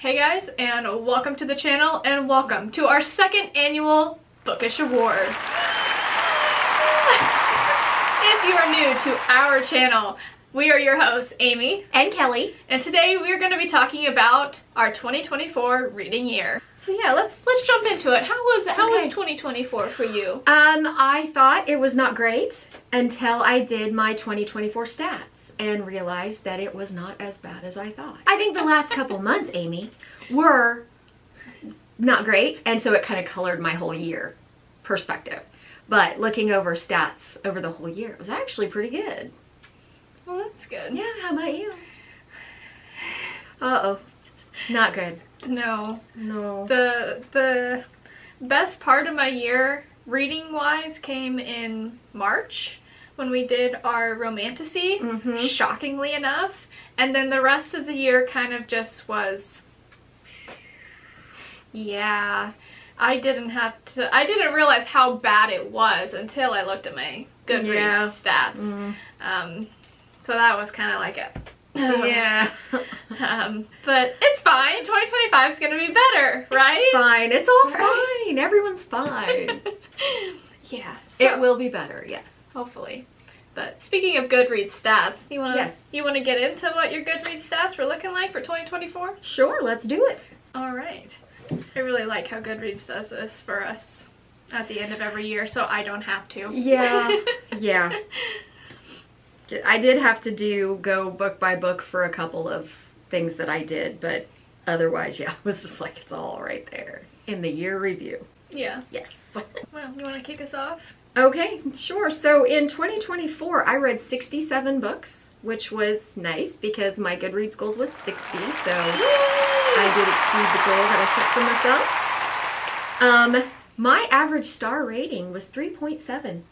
Hey guys, and welcome to the channel, and welcome to our second annual Bookish Awards. If you are new to our channel, we are your hosts, Amy and Kelly, and today we're going to be talking about our 2024 reading year. So yeah, let's jump into it. How was 2024 for you? I thought it was not great until I did my 2024 stats and realized that it was not as bad as I thought. I think the last couple months, Amy, were not great, and so it kind of colored my whole year perspective. But looking over stats over the whole year, it was actually pretty good. Well, that's good. Yeah, how about you? Uh-oh. Not good. No. No. The best part of my year, reading-wise, came in March, when we did our romantasy, shockingly enough. And then the rest of the year kind of just was, yeah, I didn't realize how bad it was until I looked at my Goodreads stats. So that was kind of like yeah. But it's fine. 2025 is going to be better, right? It's fine. It's all fine. Everyone's fine. Yeah. So, it will be better, yes. Hopefully. But speaking of Goodreads stats, you want to get into what your Goodreads stats were looking like for 2024? Sure, let's do it. All right. I really like how Goodreads does this for us at the end of every year, so I don't have to. Yeah. Yeah. I did have to go book by book for a couple of things that I did, but otherwise, yeah, it was just like it's all right there in the year review. Yeah. Yes. Well, you want to kick us off? Okay, sure. So in 2024, I read 67 books, which was nice because my Goodreads goals was 60, so I did exceed the goal that I set for myself. My average star rating was 3.7.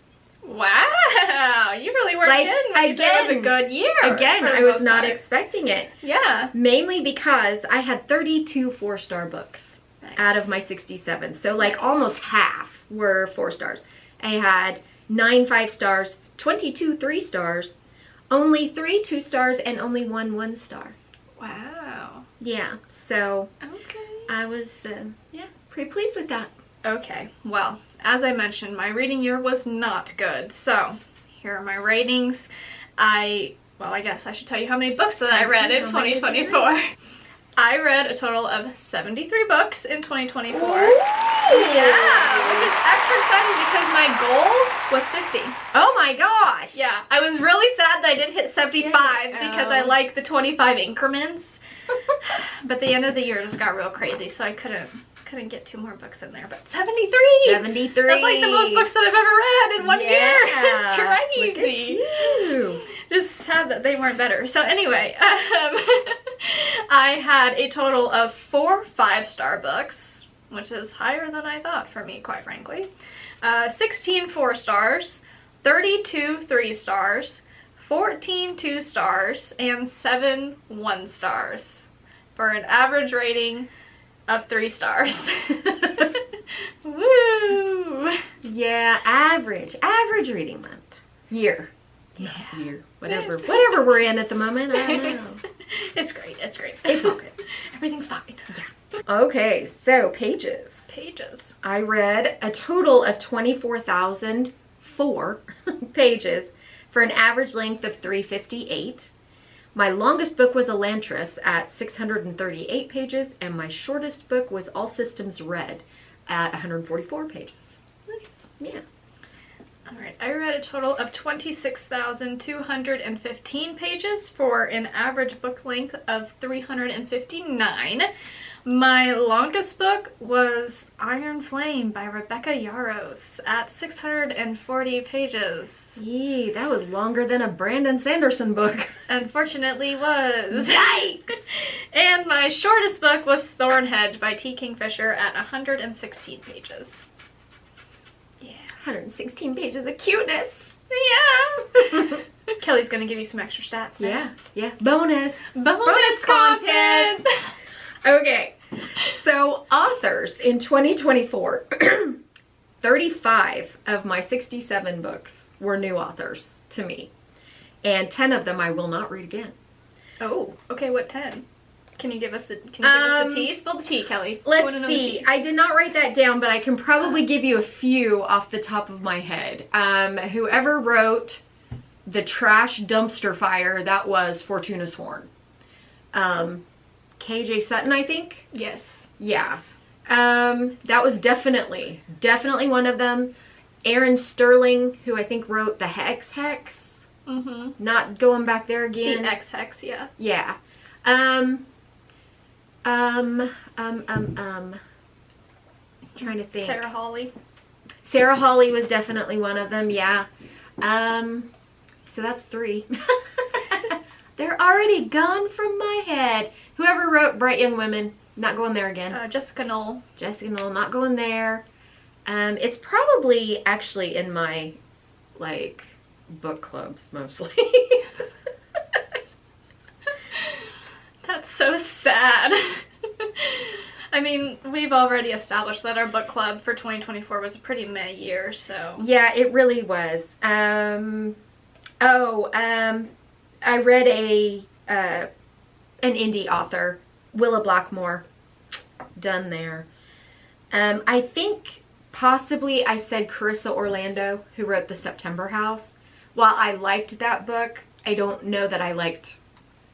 Wow, you really weren't kidding when you said it was a good year. Again, I was not expecting it. Yeah. Mainly because I had 32 4-star books out of my 67. So like almost half were 4 stars. I had 9 5-stars, 22 3-stars, only 3 2-stars, and only 1 1-star. Wow. Yeah, so okay. I was, pretty pleased with that. Okay, well, as I mentioned, my reading year was not good. So, here are my ratings. I guess I should tell you how many books that I read in 2024. I read a total of 73 books in 2024. Ooh. Yeah, which is extra exciting because my goal was 50. Oh my gosh! Yeah, I was really sad that I didn't hit 75 because I like the 25 increments. But the end of the year just got real crazy, so I couldn't get 2 more books in there. But 73! 73! That's like the most books that I've ever read in 1 year. It's crazy. Look at you. Just sad that they weren't better. So anyway, I had a total of 4 5-star books, which is higher than I thought for me, quite frankly. 16 4-stars, 32 3-stars, 14 2-stars, and 7 1-stars for an average rating of 3 stars. Woo! Yeah, average reading month. Year. Yeah. Year. Whatever we're in at the moment, I don't know. It's great. It's great. It's all good. Everything's fine. Yeah. Okay, so pages. Pages. I read a total of 24,004 pages for an average length of 358. My longest book was Elantris at 638 pages, and my shortest book was All Systems Red at 144 pages. Nice. Yeah. Alright, I read a total of 26,215 pages for an average book length of 359. My longest book was Iron Flame by Rebecca Yarros at 640 pages. Yee, that was longer than a Brandon Sanderson book. Unfortunately was. Yikes! And my shortest book was Thornhedge by T. Kingfisher at 116 pages. Yeah. 116 pages of cuteness. Yeah. Kelly's gonna give you some extra stats now. Yeah. Bonus content. Okay, so authors in 2024, 35 of my 67 books were new authors to me, and 10 of them I will not read again. Oh, okay, what 10? Can you give us the tea? Spill the tea, Kelly. Let's see. I did not write that down, but I can probably give you a few off the top of my head. Whoever wrote the trash dumpster fire, that was Fortuna Sworn. KJ Sutton, I think? Yes. Yeah. Yes. That was definitely one of them. Aaron Sterling, who I think wrote the Hex. Mm-hmm. Not going back there again. The X-Hex, yeah. Yeah. Trying to think. Sarah Hawley was definitely one of them, yeah. So that's 3. They're already gone from my head. Whoever wrote Bright Young Women, not going there again. Jessica Knoll. Not going there. It's probably actually in my, like, book clubs mostly. That's so sad. I mean, we've already established that our book club for 2024 was a pretty meh year, so. Yeah, it really was. I read an indie author, Willa Blackmore. Done there. I think possibly I said Carissa Orlando, who wrote The September House. While I liked that book, I don't know that I liked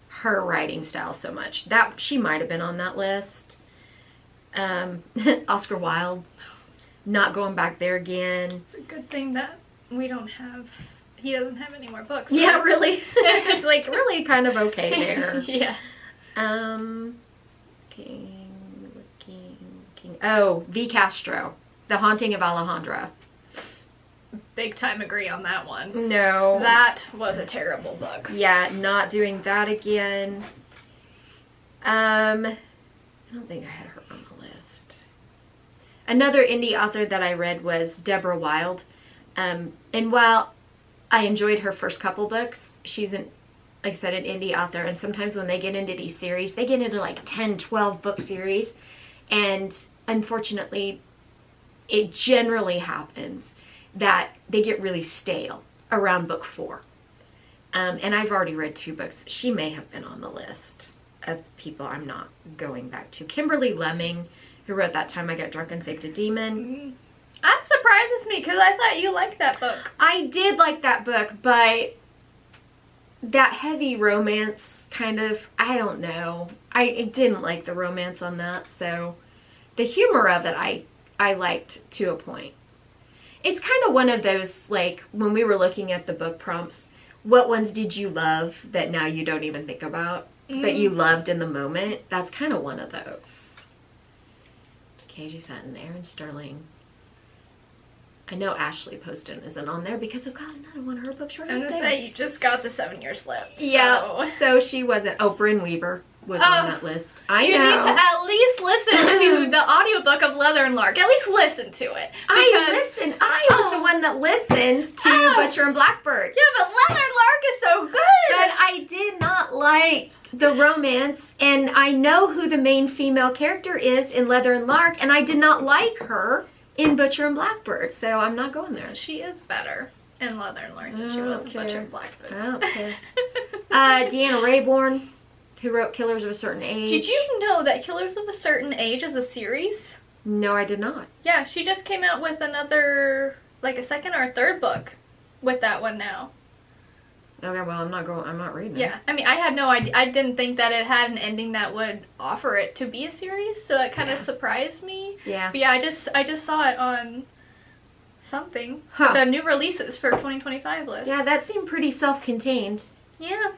her writing style so much. That she might have been on that list. Oscar Wilde, not going back there again. It's a good thing that he doesn't have any more books. Yeah, right? really. It's like really kind of okay there. Yeah. King. Oh, V. Castro, The Haunting of Alejandra. Big time agree on that one. No. That was a terrible book. Yeah, not doing that again. I don't think I had her on the list. Another indie author that I read was Deborah Wilde. And while I enjoyed her first couple books, she's like I said, an indie author. And sometimes when they get into these series, they get into like 10, 12 book series. And unfortunately, it generally happens that they get really stale around book 4. And I've already read 2 books. She may have been on the list of people I'm not going back to. Kimberly Lemming, who wrote That Time I Got Drunk and Saved a Demon. That surprises me because I thought you liked that book. I did like that book, but that heavy romance kind of, I don't know. I didn't like the romance on that, so the humor of it I liked to a point. It's kind of one of those, like, when we were looking at the book prompts, what ones did you love that now you don't even think about, but you loved in the moment? That's kind of one of those. KJ Sutton, Aaron Sterling. I know Ashley Poston isn't on there because I've got another one of her books right there. I'm going to say you just got the 7-year slip. So. Yeah, so she wasn't. Oh, Bryn Weaver was on that list. I know. You need to at least listen to the audiobook of Leather and Lark. At least listen to it. I was the one that listened to Butcher and Blackbird. Yeah, but Leather and Lark is so good. But I did not like the romance, and I know who the main female character is in Leather and Lark, and I did not like her in Butcher and Blackbird, so I'm not going there. She is better in Leather and Lark than she was in Butcher and Blackbird. I don't care. Deanna Raybourn, who wrote Killers of a Certain Age. Did you know that Killers of a Certain Age is a series? No, I did not. Yeah, she just came out with another, like a second or a third book with that one now. Okay, well, I'm not reading it. Yeah, I mean, I had no idea. I didn't think that it had an ending that would offer it to be a series, so that kind of surprised me. Yeah. But yeah, I just saw it on something. Huh. The new releases for 2025 list. Yeah, that seemed pretty self-contained. Yeah.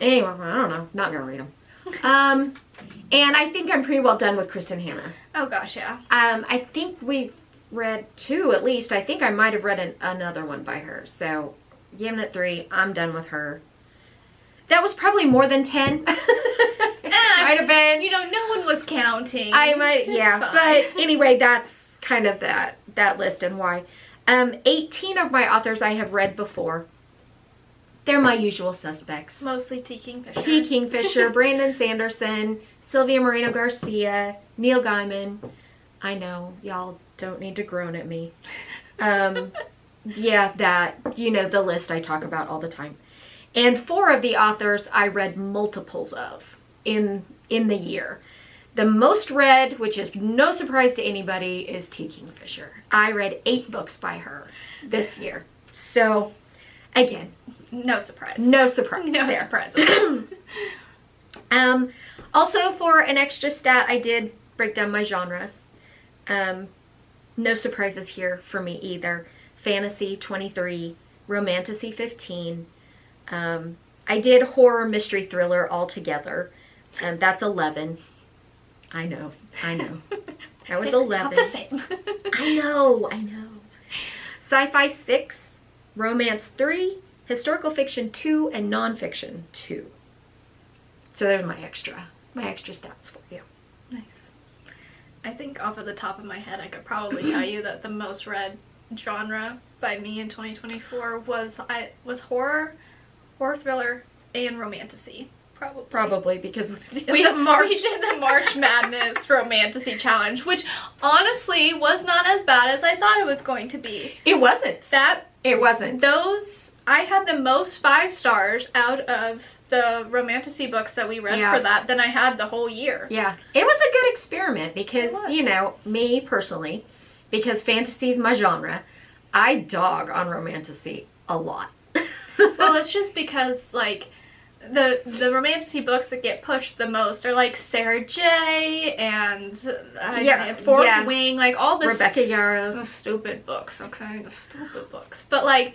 Anyway, I don't know. Not gonna read them. And I think I'm pretty well done with Kristen Hanna. Oh gosh, yeah. I think we've read 2 at least. I think I might have read another one by her. So, giving it 3. I'm done with her. That was probably more than 10. Might have been. You know, no one was counting. Yeah. But anyway, that's kind of that list and why. 18 of my authors I have read before. They're my usual suspects. Mostly T. Kingfisher. T. Kingfisher, Brandon Sanderson, Sylvia Moreno Garcia, Neil Gaiman. I know, y'all don't need to groan at me. Yeah, that, the list I talk about all the time. And 4 of the authors I read multiples of in in the year. The most read, which is no surprise to anybody, is T. Kingfisher. I read 8 books by her this year. So, again, no surprise. No surprise. No there. surprise. Also, for an extra stat, I did break down my genres. No surprises here for me either. Fantasy 23, romantasy 15. I did horror, mystery, thriller all together. That's 11. I know. That was 11. Not the same. I know. Sci-fi 6, romance 3, historical fiction 2, and nonfiction 2. So there's my extra stats for you. Nice. I think off of the top of my head, I could probably tell you that the most read genre by me in 2024 was horror, thriller, and romantasy. Probably because we did the March Madness Romantasy Challenge, which honestly was not as bad as I thought it was going to be. It wasn't. It wasn't. I had the most 5 stars out of the romantasy books that we read for that than I had the whole year. Yeah. It was a good experiment because, you know, me personally, because fantasy is my genre, I dog on romantasy a lot. Well, it's just because, like, the romantasy books that get pushed the most are like Sarah J. and Fourth Wing, like all this Rebecca Yarros. The stupid books, okay? The stupid books. But like,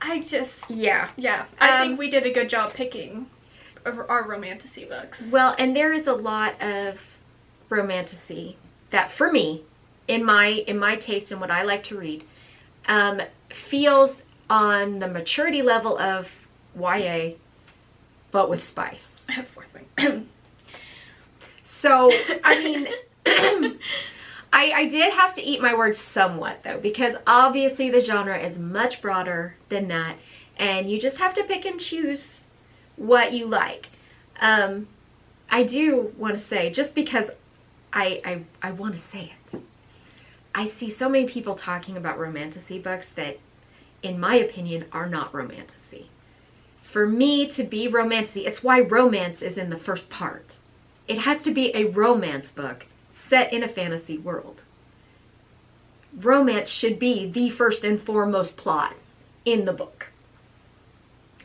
I just I think we did a good job picking our romantasy books. Well, and there is a lot of romantasy that for me, in my taste and what I like to read, feels on the maturity level of YA, but with spice. Fourth Wing. So, I mean, I did have to eat my words somewhat, though, because obviously the genre is much broader than that, and you just have to pick and choose what you like. I do want to say, just because I want to say it, I see so many people talking about romantasy books that, in my opinion, are not romantasy. For me to be romantasy, it's why romance is in the first part. It has to be a romance book set in a fantasy world. Romance should be the first and foremost plot in the book.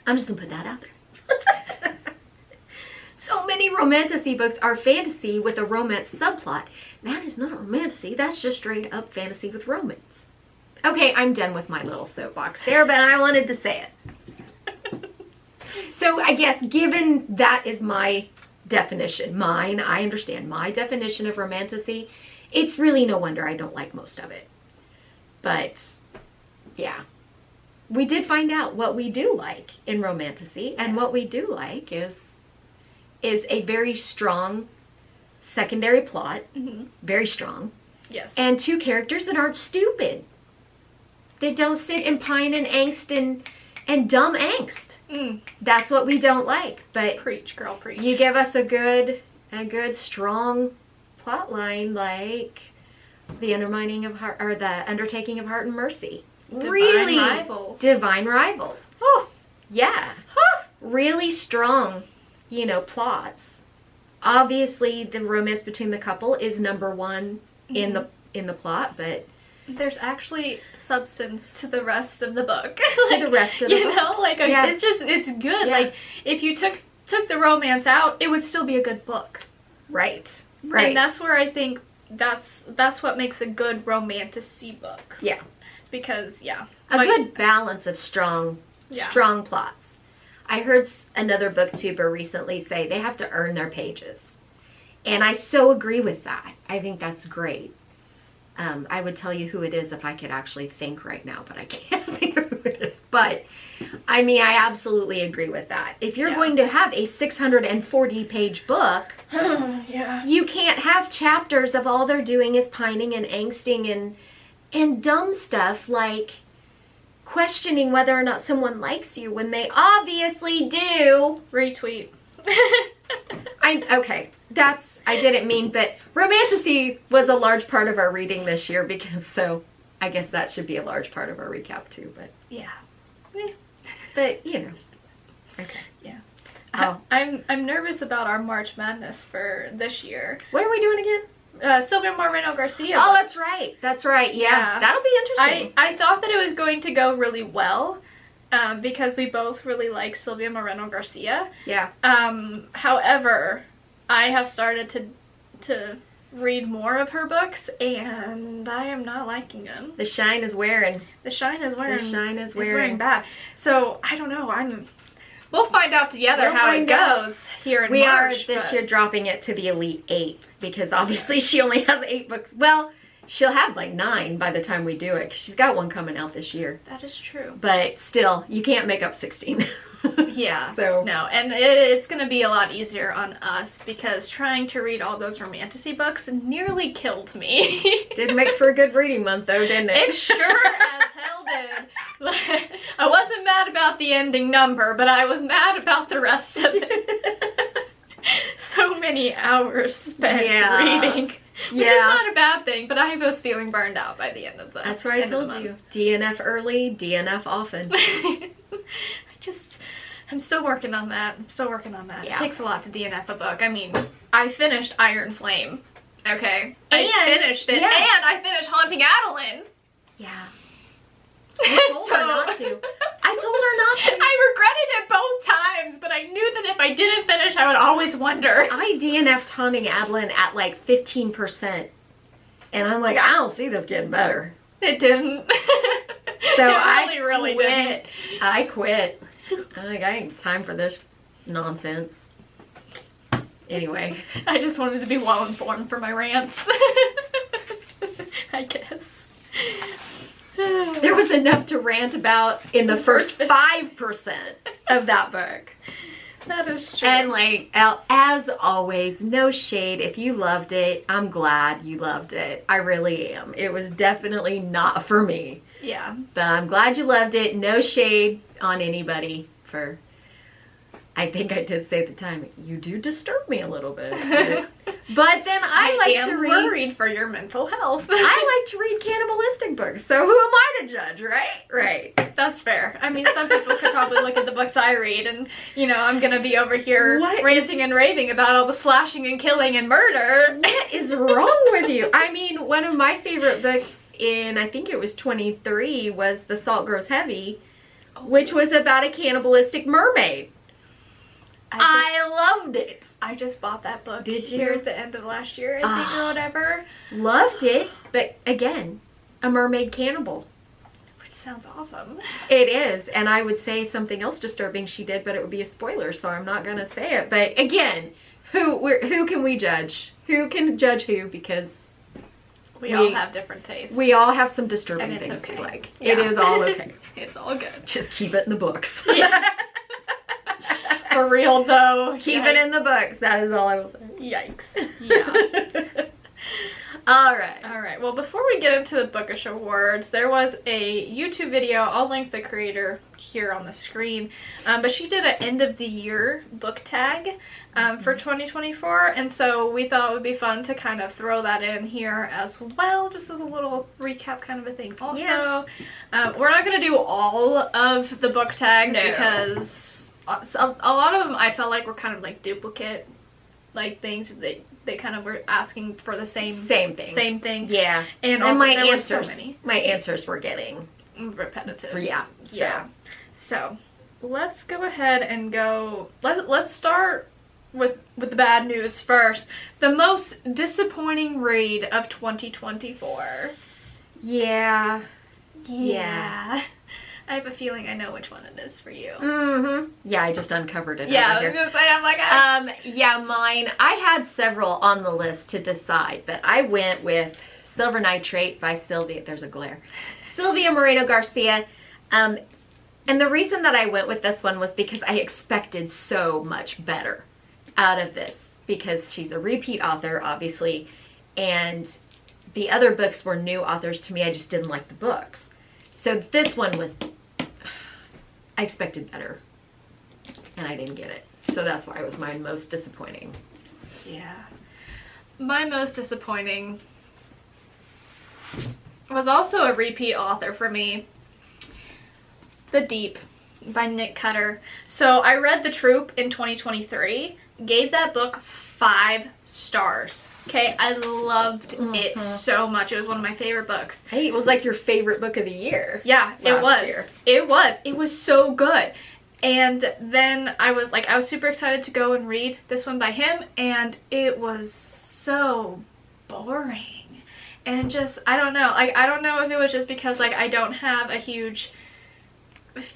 I'm just going to put that out there. So many romantasy books are fantasy with a romance subplot. That is not romantasy. That's just straight up fantasy with romance. Okay, I'm done with my little soapbox there, but I wanted to say it. So I guess given that is my definition, I understand my definition of romantasy, it's really no wonder I don't like most of it. But yeah, we did find out what we do like in romantasy, and what we do like is a very strong secondary plot, very strong. Yes. And 2 characters that aren't stupid. They don't sit and pine and angst and dumb angst. That's what we don't like. But preach, girl, preach. You give us a good strong plot line like the undermining of heart, or the undertaking of Heart and Mercy. Divine Rivals. Divine Rivals. Oh, yeah. Really strong, plots. Obviously, the romance between the couple is number 1 in the plot, but there's actually substance to the rest of the book. To the rest of the book. It's good. Yeah. Like, if you took the romance out, it would still be a good book. Right. And that's where I think that's what makes a good romantasy book. Yeah. Because, a good balance of strong plots. I heard another booktuber recently say they have to earn their pages. And I so agree with that. I think that's great. I would tell you who it is if I could actually think right now, but I can't think of who it is. But, I mean, I absolutely agree with that. If you're going to have a 640-page book, you can't have chapters of all they're doing is pining and angsting and dumb stuff like questioning whether or not someone likes you when they obviously do. Retweet. Okay, I didn't mean, but romantasy was a large part of our reading this year so I guess that should be a large part of our recap too, but. Yeah. But, Okay. Yeah. Oh. I'm nervous about our March Madness for this year. What are we doing again? Sylvia Moreno Garcia. Oh, books. that's right. That's right. Yeah. Yeah. That'll be interesting. I thought that it was going to go really well because we both really like Sylvia Moreno Garcia. Yeah. However, I have started to read more of her books, and I am not liking them. The shine is wearing. The shine is wearing. The shine is It's wearing. wearing bad. So I don't know. We'll find out together We'll how find it out. goes here in We March. are this year dropping it to the Elite 8 because obviously she only has 8 books. Well, she'll have like 9 by the time we do it 'cause she's got one coming out this year. That is true. But still, you can't make up 16. Yeah. So no, and it's going to be a lot easier on us because trying to read all those romantasy books nearly killed me. did make for a good reading month though, didn't it? It sure as hell did. I wasn't mad about the ending number, but I was mad about the rest of it. So many hours spent reading. Which is not a bad thing, but I was feeling burned out by the end of the That's why I told you. DNF early, DNF often. I'm still working on that. Yeah. It takes a lot to DNF a book. I mean, I finished Iron Flame. Okay. I And, finished it. yeah. And I finished Haunting Adeline. Yeah. I told her not to. I told her not to. I regretted it both times, but I knew that if I didn't finish, I would always wonder. I DNF'd Haunting Adeline at like 15%. And I'm like, I don't see this getting better. It didn't. So it really quit. didn't. I quit. I'm like, I ain't time for this nonsense. Anyway. I just wanted to be well informed for my rants. I guess. There was enough to rant about in the first 5% of that book. That is true. And like, as always, no shade. If you loved it, I'm glad you loved it. I really am. It was definitely not for me. Yeah. But I'm glad you loved it. No shade on anybody for... I think I did say at the time, you do disturb me a little bit. But then I like to read... I am worried for your mental health. I like to read cannibalistic books, so who am I to judge, right? Right. That's fair. I mean, some people could probably look at the books I read and, you know, I'm gonna be over here ranting and raving about all the slashing and killing and murder. What is wrong with you? I mean, one of my favorite books in, I think it was 23, was The Salt Grows Heavy, which was about a cannibalistic mermaid. I loved it. I just bought that book. Did you? Here at the end of last year, I think, or whatever. Loved it, but again, a mermaid cannibal. Which sounds awesome. It is, and I would say something else disturbing she did, but it would be a spoiler, so I'm not going to say it. But again, who can we judge? Who can judge who? Because we all have different tastes. We all have some disturbing and it's things okay. we like. Yeah. It is all okay. It's all good. Just keep it in the books. Yeah. For real though. Keep it in the books. That is all I will say. Yikes. Yeah. All right. All right. Well, before we get into the Bookish Awards, there was a YouTube video. I'll link the creator here on the screen. But she did an end of the year book tag for 2024. And so we thought it would be fun to kind of throw that in here as well, just as a little recap kind of a thing. Also, we're not going to do all of the book tags because a lot of them I felt like were kind of like duplicate like things. They kind of were asking for the same thing. Yeah. And also my there answers, were so many. My answers were getting repetitive. Yeah. Yeah. So let's go ahead and go. Let's start with the bad news first. The most disappointing read of 2024. Yeah. I have a feeling I know which one it is for you. Mm-hmm. Yeah, I just uncovered it. Yeah, over I was here. gonna say, I'm like, yeah, mine. I had several on the list to decide, but I went with Silver Nitrate by Sylvia. There's a glare. Sylvia Moreno Garcia. And the reason that I went with this one was because I expected so much better out of this, because she's a repeat author, obviously, and the other books were new authors to me. I just didn't like the books. So this one was, I expected better, and I didn't get it. So that's why it was my most disappointing. Yeah. My most disappointing was also a repeat author for me. The Deep by Nick Cutter. So I read The Troop in 2023, gave that book 5 stars. Okay, I loved it so much. It was one of my favorite books. Hey, it was like your favorite book of the year. Yeah, it was. It was so good. And then I was super excited to go and read this one by him, and it was so boring. And just, I don't know. Like, I don't know if it was just because, like, I don't have a huge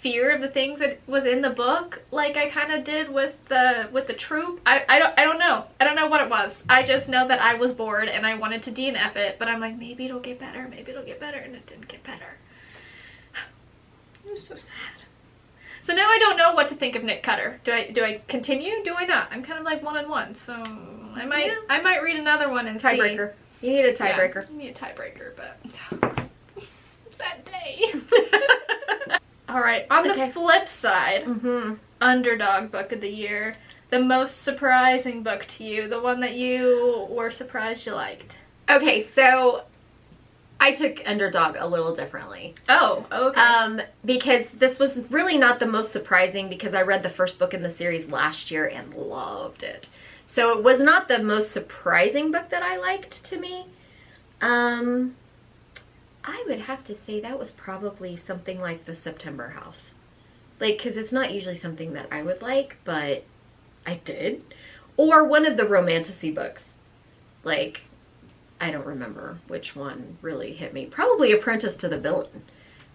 fear of the things that was in the book like I kind of did with the Troop. I don't know. I don't know what it was. I just know that I was bored and I wanted to DNF it, but I'm like, maybe it'll get better, and it didn't get better. It was so sad. So now I don't know what to think of Nick Cutter. Do I continue? Do I not? I'm kind of like 1-1, so I might read another one and tiebreaker. You need a tiebreaker. Yeah, you need a tiebreaker, but sad day. All right, on the flip side, underdog book of the year, the most surprising book to you, the one that you were surprised you liked. Okay, so I took underdog a little differently. Oh, okay. Because this was really not the most surprising, because I read the first book in the series last year and loved it. So it was not the most surprising book that I liked to me. I would have to say that was probably something like The September House. Like, because it's not usually something that I would like, but I did. Or one of the romantasy books. Like, I don't remember which one really hit me. Probably Apprentice to the Villain.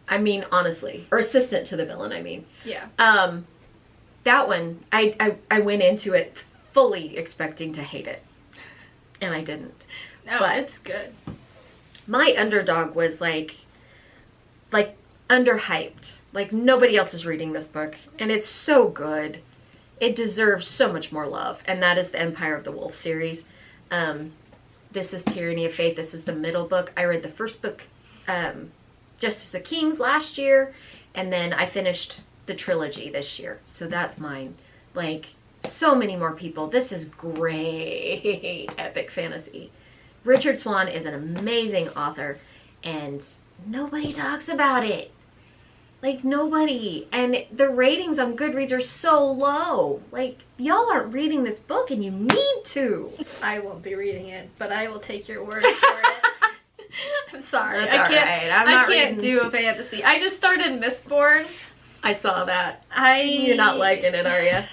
I mean, honestly. Or Assistant to the Villain, I mean. Yeah. That one, I went into it fully expecting to hate it. And I didn't. No, but it's good. My underdog was like underhyped. Like, nobody else is reading this book, and it's so good. It deserves so much more love, and that is the Empire of the Wolf series. This is Tyranny of Faith. This is the middle book. I read the first book, Justice of Kings, last year, and then I finished the trilogy this year. So that's mine. Like, so many more people. This is great epic fantasy. Richard Swan is an amazing author, and nobody talks about it. Like, nobody. And the ratings on Goodreads are so low. Like, y'all aren't reading this book, and you need to. I won't be reading it, but I will take your word for it. I'm sorry. That's I can't do a fantasy. I just started Mistborn. I saw that. You're not liking it, are you?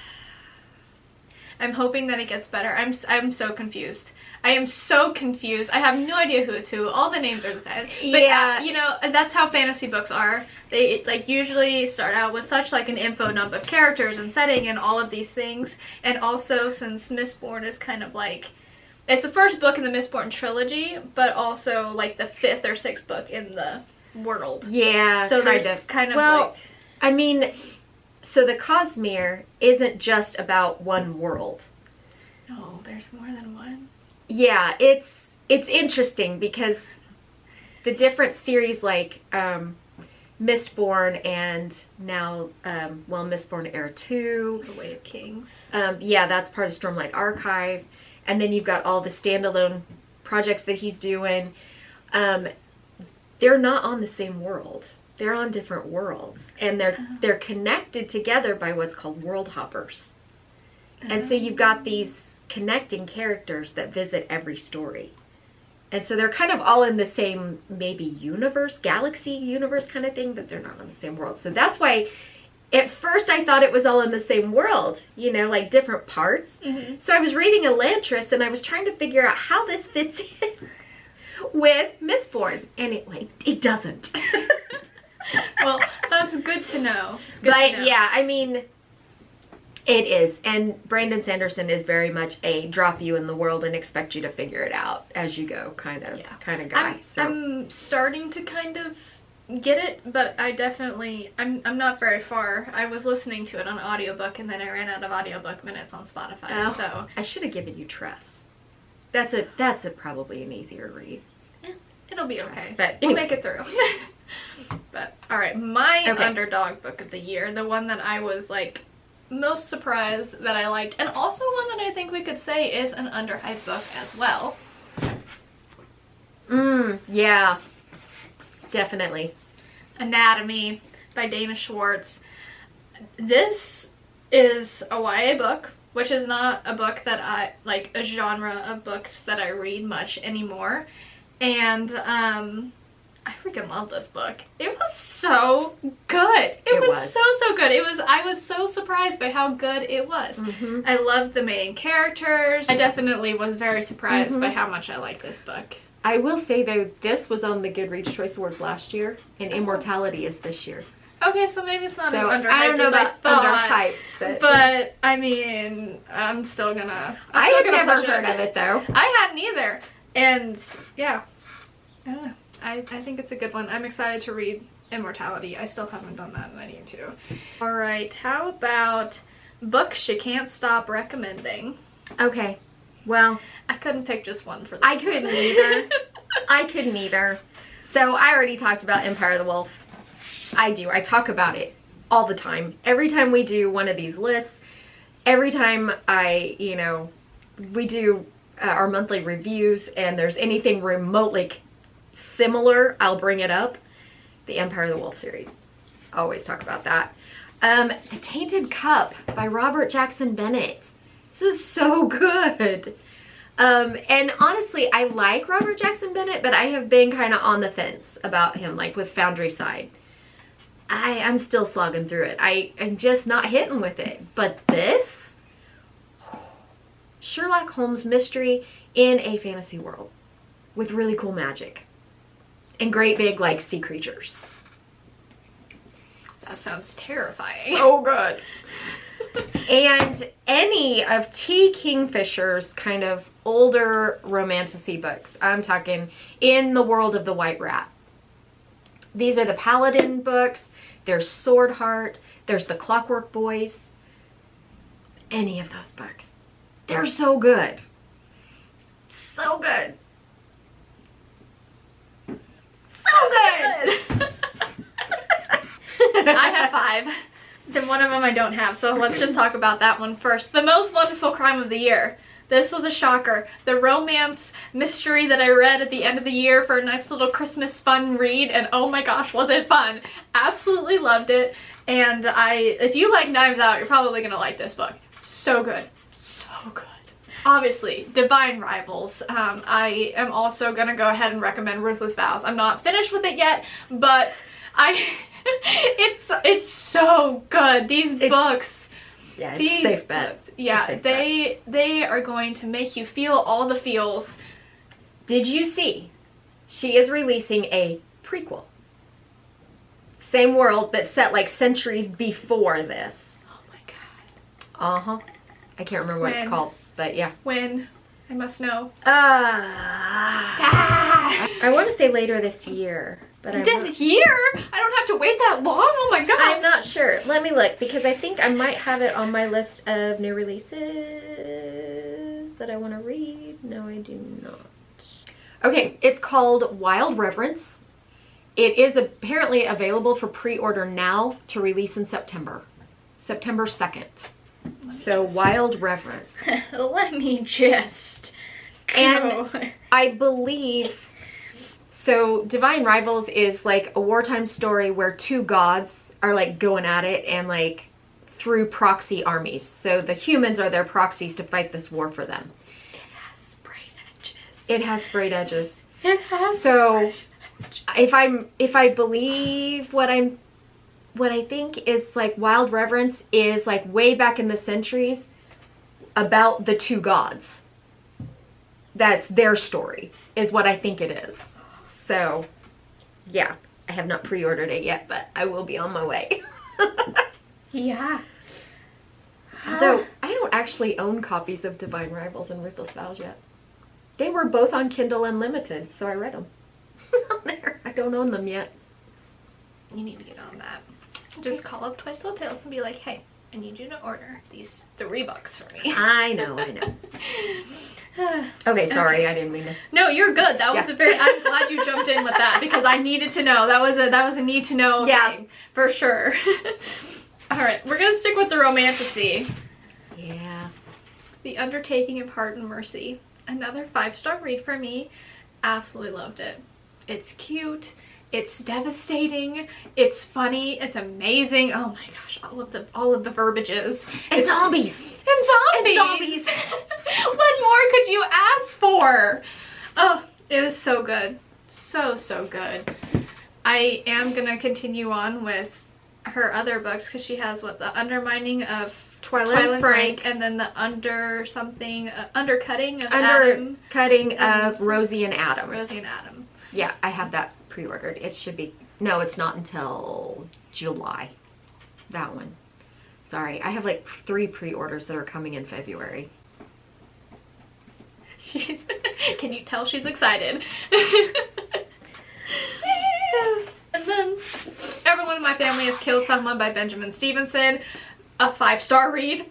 I'm hoping that it gets better. I'm so confused. I am so confused. I have no idea who is who. All the names are the same. But yeah, you know, that's how fantasy books are. They like usually start out with such like an info dump of characters and setting and all of these things. And also, since Mistborn is kind of like, it's the first book in the Mistborn trilogy, but also like the 5th or 6th book in the world. Yeah, so there's kind of like, I mean, so the Cosmere isn't just about one world. No, there's more than one. Yeah, it's interesting because the different series like Mistborn and now, Mistborn Era 2. The Way of Kings. Yeah, that's part of Stormlight Archive. And then you've got all the standalone projects that he's doing. They're not on the same world. They're on different worlds. And they're connected together by what's called world hoppers. And so you've got these connecting characters that visit every story. And so they're kind of all in the same, maybe universe, galaxy universe kind of thing, but they're not on the same world. So that's why at first I thought it was all in the same world, you know, like different parts. Mm-hmm. So I was reading Elantris and I was trying to figure out how this fits in with Mistborn. And it doesn't. Well, that's good to know. Yeah, I mean, it is. And Brandon Sanderson is very much a drop you in the world and expect you to figure it out as you go kind of guy. I'm starting to kind of get it, but I'm not very far. I was listening to it on audiobook and then I ran out of audiobook minutes on Spotify. So I should have given you Trust. That's probably an easier read. Yeah, it'll be okay. But we'll make it through. But all right, my underdog book of the year, the one that I was like most surprised that I liked, and also one that I think we could say is an underhyped book as well. Yeah, definitely. Anatomy by Dana Schwartz. This is a YA book, which is not a book that I, like a genre of books that I read much anymore. And I freaking love this book. It was so good. It was so good. I was so surprised by how good it was. Mm-hmm. I loved the main characters. I definitely was very surprised by how much I liked this book. I will say though, this was on the Goodreads Choice Awards last year, and Immortality is this year. Okay, so maybe it's not as underhyped I don't know as about I underhyped, but I mean, I'm still gonna. I had never heard of it though. I hadn't either, and yeah, I don't know. I think it's a good one. I'm excited to read Immortality. I still haven't done that, and I need to. All right, how about books you can't stop recommending? Okay, well, I couldn't pick just one for this. I couldn't either. I couldn't either. So I already talked about Empire of the Wolf. I do. I talk about it all the time. Every time we do one of these lists, every time we do our monthly reviews and there's anything remotely similar, I'll bring it up. The Empire of the Wolf series. Always talk about that. The Tainted Cup by Robert Jackson Bennett. This was so good. And honestly, I like Robert Jackson Bennett, but I have been kind of on the fence about him, like with Foundry Side. I'm still slogging through it. I'm just not hitting with it. But this, Sherlock Holmes mystery in a fantasy world with really cool magic and great big like sea creatures. That sounds terrifying. So good. And any of T. Kingfisher's kind of older romantasy books. I'm talking In the World of the White Rat. These are the Paladin books. There's Sword Heart. There's the Clockwork Boys. Any of those books. They're so good. So good. So good. I have 5. Then one of them I don't have, so let's just talk about that one first. The Most Wonderful Crime of the Year. This was a shocker. The romance mystery that I read at the end of the year for a nice little Christmas fun read, and oh my gosh, was it fun. Absolutely loved it. And if you like Knives Out, you're probably gonna like this book. So good. So good. Obviously, Divine Rivals. I am also gonna go ahead and recommend Ruthless Vows. I'm not finished with it yet, but it's so good. These books. Yeah, it's a safe bet. Yeah, they are going to make you feel all the feels. Did you see? She is releasing a prequel. Same world, but set like centuries before this. Oh my god. Uh-huh. I can't remember what it's called, but yeah. When? I must know. I want to say later this year. But this year? I don't have to wait that long? Oh my god. I'm not sure. Let me look, because I think I might have it on my list of new releases that I want to read. No, I do not. Okay, it's called Wild Reverence. It is apparently available for pre-order now to release in September. September 2nd. So Wild Reverence. Let me just go. And I believe... So Divine Rivals is like a wartime story where 2 gods are like going at it and like through proxy armies. So the humans are their proxies to fight this war for them. It has sprayed edges. It has sprayed edges. It has. So if I believe what I think is like Wild Reverence is like way back in the centuries about the 2 gods. That's their story is what I think it is. So, yeah, I have not pre-ordered it yet, but I will be on my way. Yeah. Although, I don't actually own copies of Divine Rivals and Ruthless Vows yet. They were both on Kindle Unlimited, so I read them. On there. I don't own them yet. You need to get on that. Just call up Twice Told Tales and be like, hey, I need you to order these $3 for me. I know. Okay, sorry, I didn't mean to. No, you're good. That was I'm glad you jumped in with that because I needed to know. That was a need to know thing for sure. All right, we're gonna stick with the romantasy. Yeah. The Undertaking of Heart and Mercy. Another 5-star read for me. Absolutely loved it. It's cute. It's devastating. It's funny. It's amazing. Oh my gosh, all of the verbiages. And zombies. And zombies. What more could you ask for? Oh, it was so good. So good. I am gonna continue on with her other books because she has what, the Undermining of Twilight Frank, and then the Undercutting of Adam. Of Rosie and Adam. Rosie and Adam. Yeah, I have that pre-ordered. It should be, no, it's not until July. That one. Sorry, I have like 3 pre-orders that are coming in February. Can you tell she's excited? And then Everyone in My Family Has Killed Someone by Benjamin Stevenson. A 5-star read.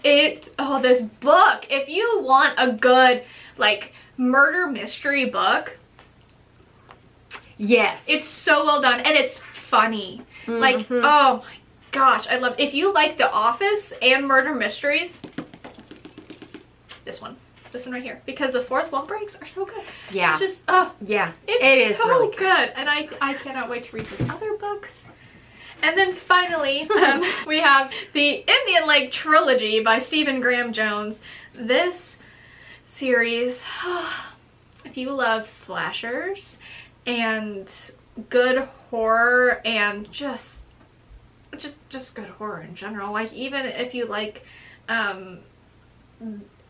This book, if you want a good like murder mystery book, yes, it's so well done and it's funny. Like, oh my gosh, I love it. If you like The Office and murder mysteries, this one right here, because the fourth wall breaks are so good. Yeah, it's just yeah, it is so really good. And I cannot wait to read his other books. And then finally, we have the Indian Lake Trilogy by Stephen Graham Jones. This series, if you love slashers and good horror and just good horror in general, like even if you like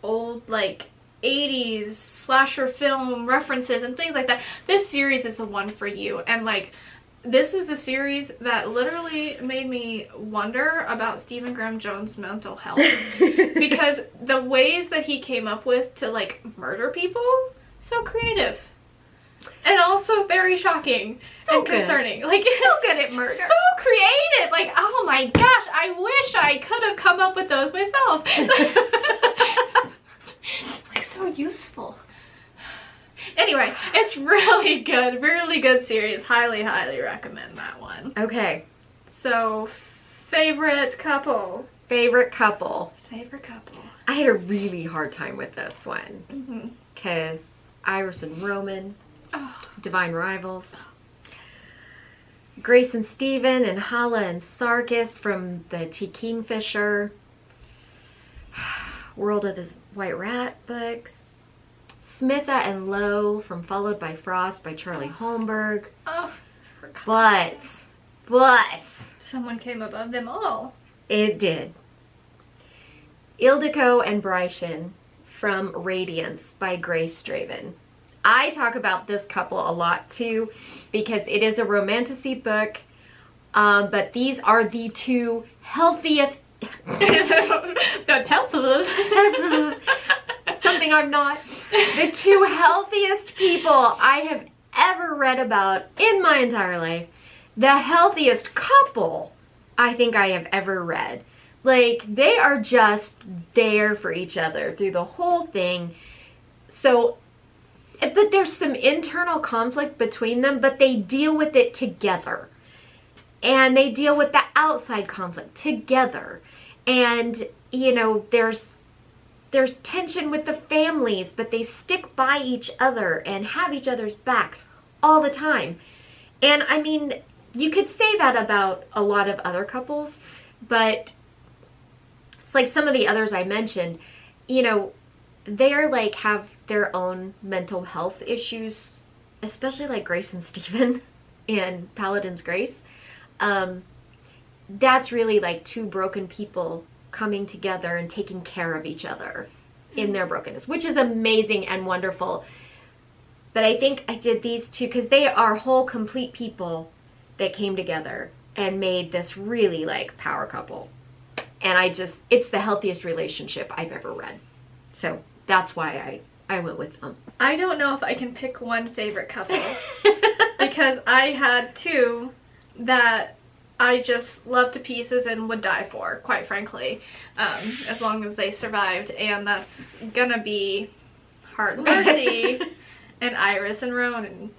old like 80s slasher film references and things like that, this series is the one for you. And like, this is a series that literally made me wonder about Stephen Graham Jones' mental health. Because the ways that he came up with to like murder people, so creative. And also very shocking and concerning. Like, so good at murder. So creative. Like, oh my gosh, I wish I could have come up with those myself. Like, so useful. Anyway, it's really good series. Highly recommend that one. Okay. So, favorite couple. I had a really hard time with this one. Because Iris and Roman, divine rivals. Yes. Grace and Stephen, and Hala and Sarkis from the T. Kingfisher. World of the White Rat books. Smitha and Lowe from Followed by Frost by Charlie Holmberg. Oh, but someone came above them all. It did. Ildiko and Bryson from Radiance by Grace Draven. I talk about this couple a lot too because it is a romantasy book, but these are the 2 healthiest something I'm not. The 2 healthiest people I have ever read about in my entire life. The healthiest couple I think I have ever read. Like, they are just there for each other through the whole thing. So, but there's some internal conflict between them, but they deal with it together. And they deal with the outside conflict together. And, you know, there's tension with the families, but they stick by each other and have each other's backs all the time. And I mean, you could say that about a lot of other couples, but it's like some of the others I mentioned, you know, they're like have their own mental health issues, especially like Grace and Stephen in Paladin's Grace. That's really like 2 broken people coming together and taking care of each other in their brokenness, which is amazing and wonderful. But I think I did these 2 because they are whole, complete people that came together and made this really like power couple. And it's the healthiest relationship I've ever read. So that's why I went with them. I don't know if I can pick one favorite couple because I had 2 that I just love to pieces and would die for, quite frankly, as long as they survived. And that's gonna be Heart and Mercy and Iris and Roman.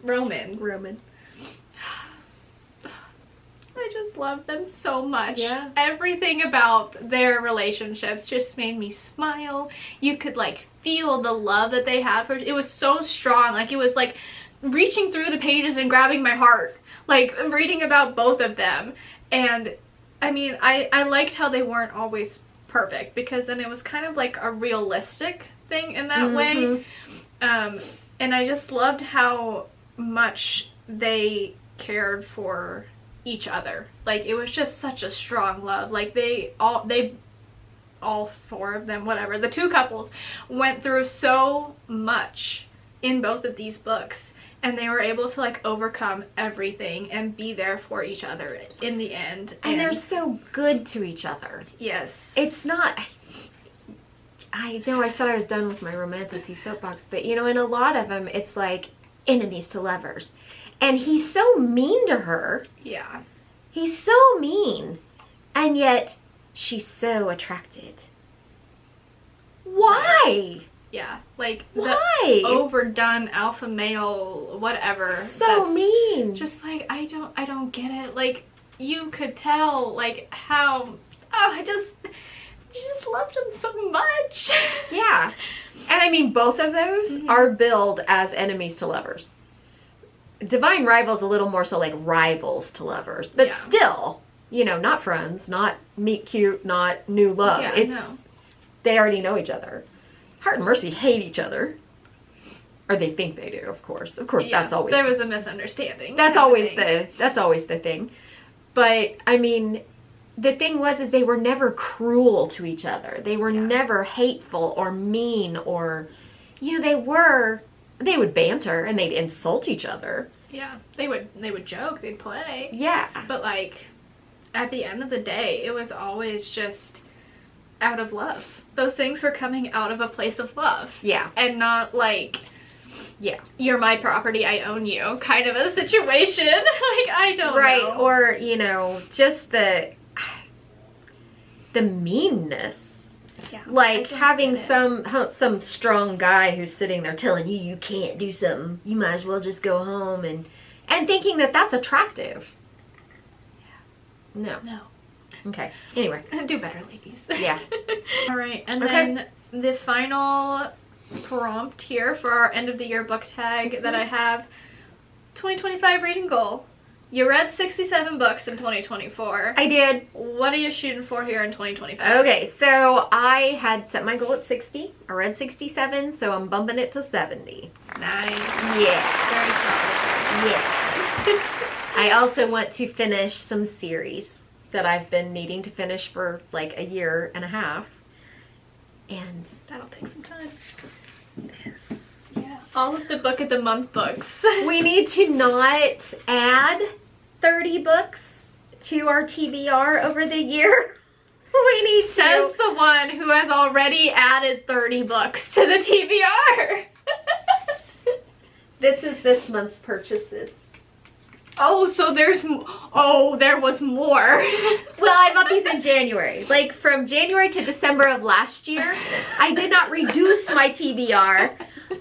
I just love them so much. Yeah. Everything about their relationships just made me smile. You could like feel the love that they had for it. Was so strong. Like, it was like reaching through the pages and grabbing my heart, like reading about both of them. And I mean, I liked how they weren't always perfect, because then it was kind of like a realistic thing in that way. And I just loved how much they cared for each other. Like, it was just such a strong love. Like, they all four of them, whatever, the two couples went through so much in both of these books, and they were able to like overcome everything and be there for each other in the end. And they're so good to each other. Yes. It's not, I know I said I was done with my romantasy soapbox, but you know, in a lot of them, it's like enemies to lovers. And he's so mean to her. Yeah. He's so mean. And yet, she's so attracted. Why? Yeah, like why? The overdone alpha male, whatever. So mean. Just like, I don't get it. Like, you could tell like how, I just loved him so much. Yeah. And I mean, both of those are billed as enemies to lovers. Divine Rival's a little more so like rivals to lovers, but still, you know, not friends, not meet cute, not new love. Yeah, they already know each other. Heart and Mercy hate each other. Or they think they do, of course. Of course, that's always... There was a misunderstanding. That's always the thing. But, I mean, the thing was they were never cruel to each other. They were never hateful or mean or... You know, they would banter and they'd insult each other. Yeah, they would joke, they'd play. Yeah. But, like, at the end of the day, it was always just out of love. Those things were coming out of a place of love. Yeah. And not like, you're my property, I own you kind of a situation. Like, I don't know. Right, or, you know, just the meanness. Yeah, like having some strong guy who's sitting there telling you can't do something. You might as well just go home and thinking that that's attractive. Yeah. No. Okay. Anyway. Do better, ladies. Yeah. All right. And then the final prompt here for our end of the year book tag that I have, 2025 reading goal. You read 67 books in 2024. I did. What are you shooting for here in 2025? Okay, so I had set my goal at 60. I read 67, so I'm bumping it to 70. Nice. Yeah. Very solid. Yeah. I also want to finish some series that I've been needing to finish for like a year and a half. And that'll take some time. Yes. Yeah. All of the book of the month books. We need to not add 30 books to our TBR over the year. We need to. Says the one who has already added 30 books to the TBR. This is this month's purchases. Oh, so there was more. Well, I bought these in January. Like from January to December of last year, I did not reduce my TBR.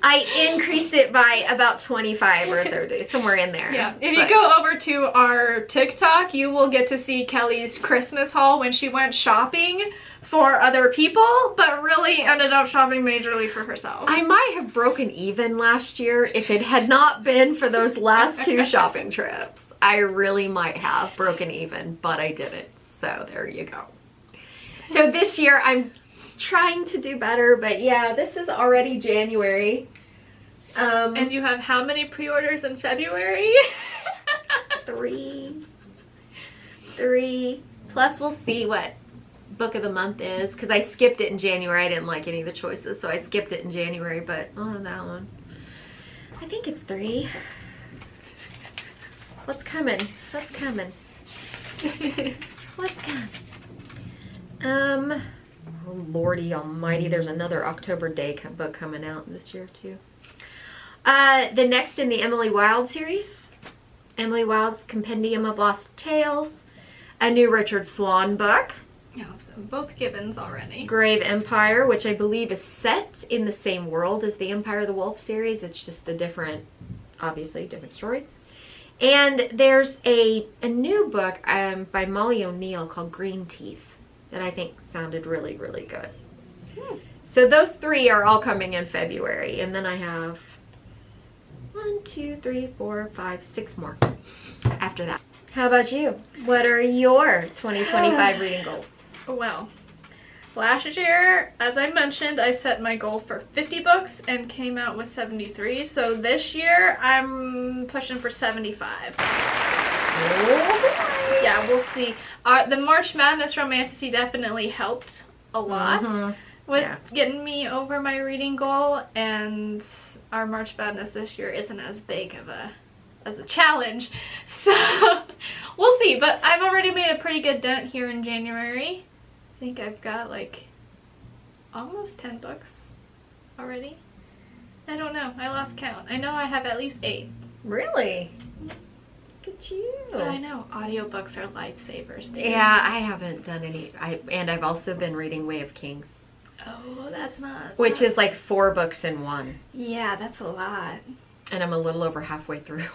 I increased it by about 25 or 30, somewhere in there. Yeah, if you go over to our TikTok, you will get to see Kelly's Christmas haul when she went shopping for other people, but really ended up shopping majorly for herself. I might have broken even last year if it had not been for those last 2 shopping trips. I really might have broken even, but I didn't. So there you go. So this year I'm trying to do better, but yeah, this is already January. And you have how many pre-orders in February? 3. Plus we'll see what book of the month is, because I skipped it in January. I didn't like any of the choices, so I skipped it in January, but on that one I think it's 3. What's coming? What's coming? What's coming? Oh lordy almighty, there's another October Day book coming out this year too. The next in the Emily Wilde series, Emily Wilde's Compendium of Lost Tales, a new Richard Swan book. Yeah, so both Gibbons already. Grave Empire, which I believe is set in the same world as the Empire of the Wolf series. It's just a different, obviously, different story. And there's a new book by Molly O'Neill called Green Teeth that I think sounded really, really good. So those 3 are all coming in February. And then I have 1, 2, 3, 4, 5, 6 more after that. How about you? What are your 2025 reading goals? Well, last year, as I mentioned, I set my goal for 50 books and came out with 73. So this year, I'm pushing for 75. Oh, yeah, we'll see. The March Madness Romantasy definitely helped a lot with getting me over my reading goal, and our March Madness this year isn't as big of a challenge, so we'll see. But I've already made a pretty good dent here in January. I think I've got like almost 10 books already. I don't know, I lost count. I know I have at least 8. really? Look at you. I know, audiobooks are lifesavers too. Yeah, I haven't done any. And I've also been reading Way of Kings. Oh, that's not... Which is like 4 books in one. Yeah, that's a lot. And I'm a little over halfway through.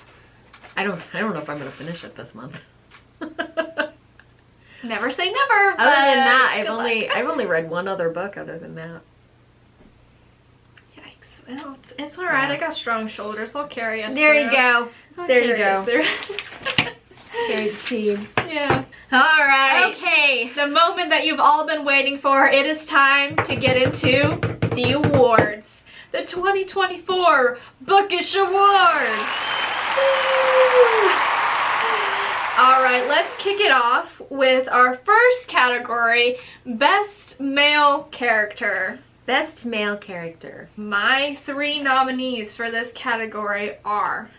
I don't know if I'm going to finish it this month. Never say never. Other than that, I've only read one other book other than that. Yikes. Well, it's all right. Yeah. I got strong shoulders. They'll carry us There through. you go. They'll There you carry us go. through. Carry the team. Yeah. All right. Okay. The moment that you've all been waiting for. It is time to get into the awards. The 2024 Bookish Awards. All right, let's kick it off with our first category, Best Male Character. Best male character. My 3 nominees for this category are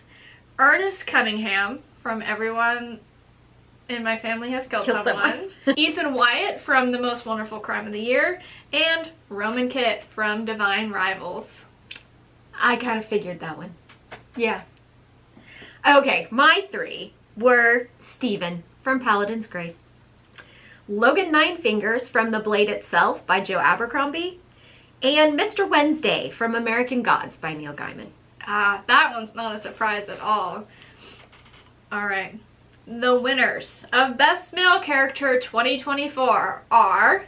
Ernest Cunningham from Everyone in My Family Has Killed Someone, Ethan Wyatt from The Most Wonderful Crime of the Year, and Roman Kitt from Divine Rivals. I kind of figured that one. Yeah. Okay, my 3 were Stephen from Paladin's Grace, Logan Ninefingers from The Blade Itself by Joe Abercrombie, and Mr. Wednesday from American Gods by Neil Gaiman. That one's not a surprise at all. All right. The winners of Best Male Character 2024 are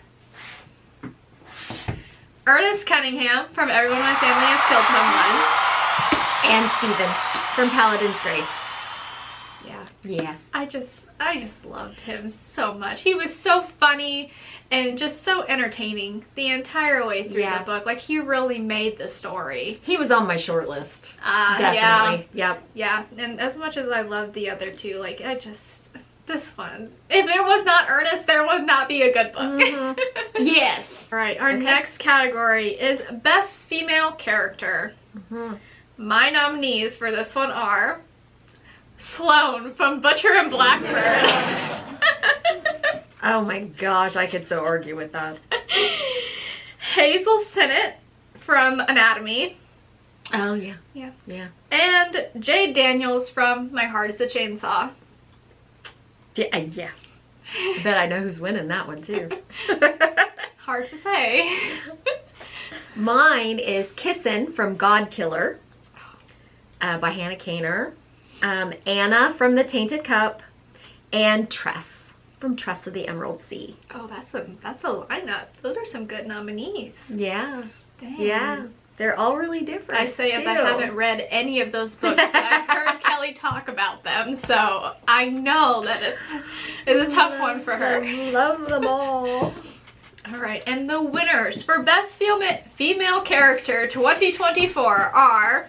Ernest Cunningham from Everyone in My Family Has Killed Someone, And Stephen from Paladin's Grace. Yeah. I just loved him so much. He was so funny and just so entertaining the entire way through the book. Like, he really made the story. He was on my short list. Definitely. Yep. Yeah, and as much as I loved the other 2, like, this one, if there was not Ernest, there would not be a good book. Yes. All right, our next category is Best Female Character. My nominees for this one are Sloane from Butcher and Blackbird. Oh my gosh, I could so argue with that. Hazel Sennett from Anatomy. Oh yeah. Yeah. And Jade Daniels from My Heart is a Chainsaw. Yeah. Bet I know who's winning that one too. Hard to say. Mine is Kissin' from God Killer by Hannah Kaner, Anna from The Tainted Cup, and Tress from Tress of the Emerald Sea. Oh, that's a lineup. Those are some good nominees. Yeah. Dang. Yeah. They're all really different. I say as I haven't read any of those books, but I've heard Kelly talk about them, so I know that it's a tough one for her. Love them all. All right, and the winners for Best Female Character 2024 are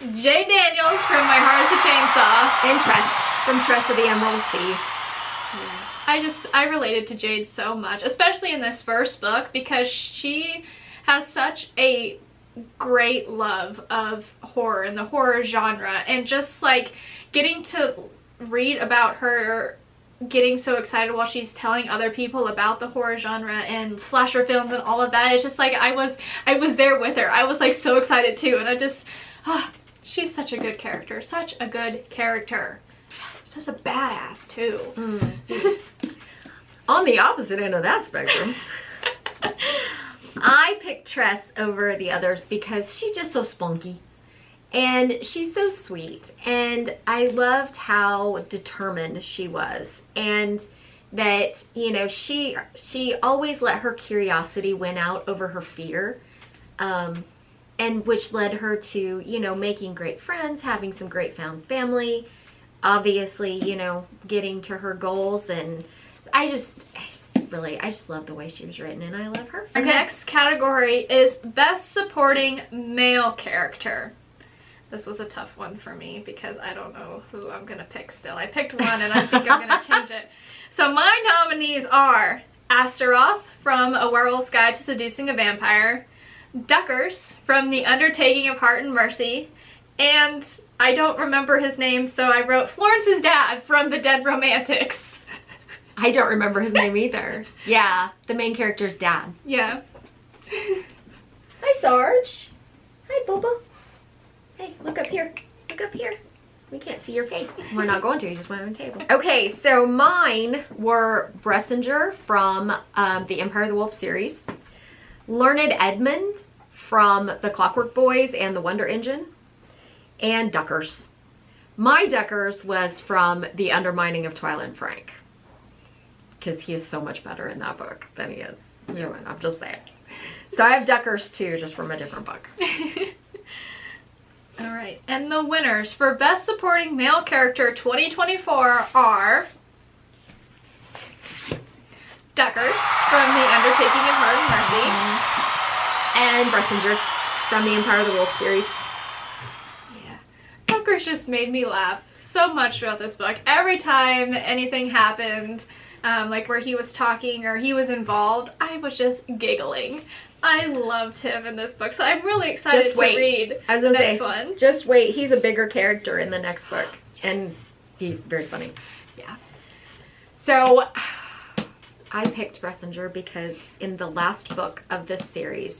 Jade Daniels from My Heart is a Chainsaw And Tress from Tress of the Emerald Sea. I related to Jade so much, especially in this first book, because she has such a great love of horror and the horror genre, and just like getting to read about her getting so excited while she's telling other people about the horror genre and slasher films and all of that. It's just like I was there with her. I was like so excited too, and she's such a good character. Such a good character. Such a badass too. On the opposite end of that spectrum, I picked Tress over the others because she's just so spunky. And she's so sweet, and I loved how determined she was, and that, you know, she always let her curiosity win out over her fear. And and which led her to, you know, making great friends, having some great found family, obviously, you know, getting to her goals. And I just love the way she was written, and I love her. Our next category is Best Supporting Male Character. This was a tough one for me because I don't know who I'm gonna pick still. I picked one and I think I'm gonna change it. So my nominees are Astaroth from A Werewolf's Guide to Seducing a Vampire, Duckers from The Undertaking of Heart and Mercy, and I don't remember his name, so I wrote Florence's dad from The Dead Romantics. I don't remember his name either. Yeah, the main character's dad. Yeah. Hi, Sarge. Hi, Boba. Hey, look up here. Look up here. We can't see your face. We're not going to. You just went on the table. Okay, so mine were Bressinger from the Empire of the Wolf series, Learned Edmund from The Clockwork Boys and The Wonder Engine, and Duckers. My Duckers was from The Undermining of Twyla and Frank, because he is so much better in that book than he is. You know, I'm just saying. So I have Duckers too, just from a different book. All right, and the winners for Best Supporting Male Character 2024 are Duckers from The Undertaking of Heart and Mercy, And Bressinger from the Empire of the Wolf series. Yeah, Duckers just made me laugh so much throughout this book. Every time anything happened, like where he was talking or he was involved, I was just giggling. I loved him in this book, so I'm really excited to read the next one. Just wait, he's a bigger character in the next book, and he's very funny. Yeah. So, I picked Bressinger because in the last book of this series,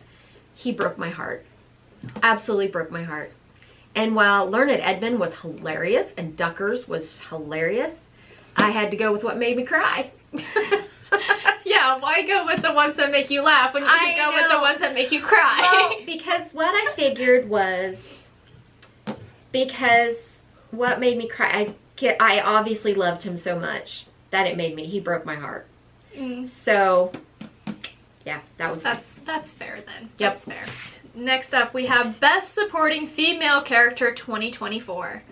he broke my heart. Absolutely broke my heart. And while Learned Edmund was hilarious and Duckers was hilarious, I had to go with what made me cry. Yeah, why go with the ones that make you laugh when you can go with the ones that make you cry? Well, because what I figured was, because what made me cry, I obviously loved him so much that he broke my heart. So, yeah, that was That's fair then. Yep. That's fair. Next up, we have Best Supporting Female Character 2024.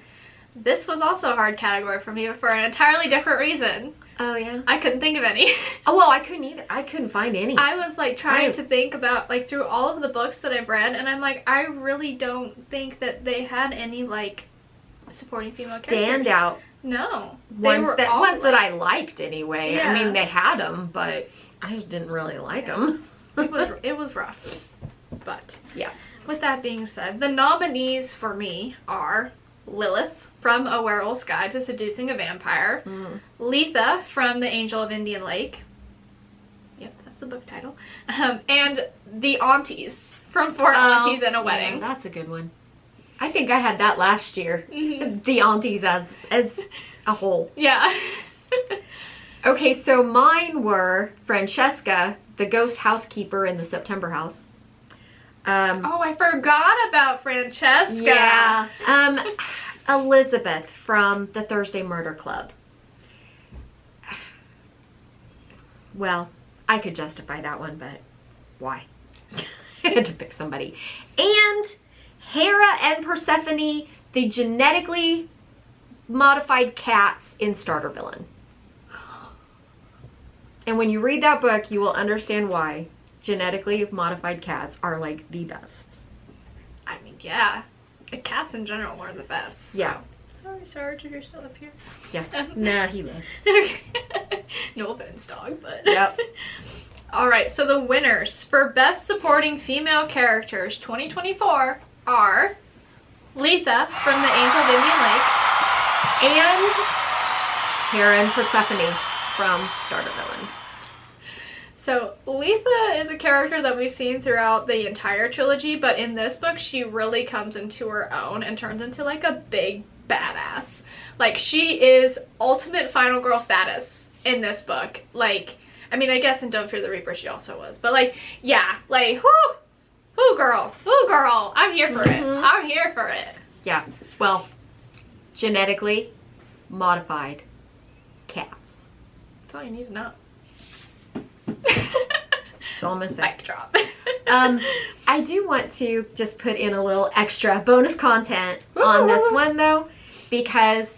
This was also a hard category for me, but for an entirely different reason. Oh, yeah? I couldn't think of any. Oh, well, I couldn't either. I couldn't find any. I was like trying to think about like through all of the books that I've read, and I'm like, I really don't think that they had any like supporting female characters. Standout. No. Ones that I liked anyway. Yeah. I mean, they had them, but I just didn't really like them. It was rough. But yeah. With that being said, the nominees for me are Lilith from A Werewolf's Guide to Seducing a Vampire, Letha from The Angel of Indian Lake, yep, that's the book title, and The Aunties from Four Aunties and a Wedding. Yeah, that's a good one. I think I had that last year. The Aunties as a whole. Yeah. Okay, so mine were Francesca, the ghost housekeeper in the September House. Oh, I forgot about Francesca. Yeah. Elizabeth from the Thursday Murder Club. Well, I could justify that one, but why? I had to pick somebody. And Hera and Persephone, the genetically modified cats in Starter Villain. And when you read that book, you will understand why genetically modified cats are like the best. I mean, yeah. The cats in general are the best. So. Yeah. Sorry, Sarge, if you're still up here. Yeah. Nah, he left. No offense, dog, but... Yep. Alright, so the winners for Best Supporting Female Characters 2024 are Letha from The Angel of Indian Lake and Hera and Persephone from Starter Villain. So Letha is a character that we've seen throughout the entire trilogy, but in this book she really comes into her own and turns into like a big badass. Like she is ultimate final girl status in this book. Like, I mean, I guess in Don't Fear the Reaper she also was, but like, yeah, like, whoo girl, I'm here for it. I'm here for it. Yeah, well, genetically modified cats. That's all you need to know. That's all I'm gonna say. Mic drop. I do want to just put in a little extra bonus content on this one though, because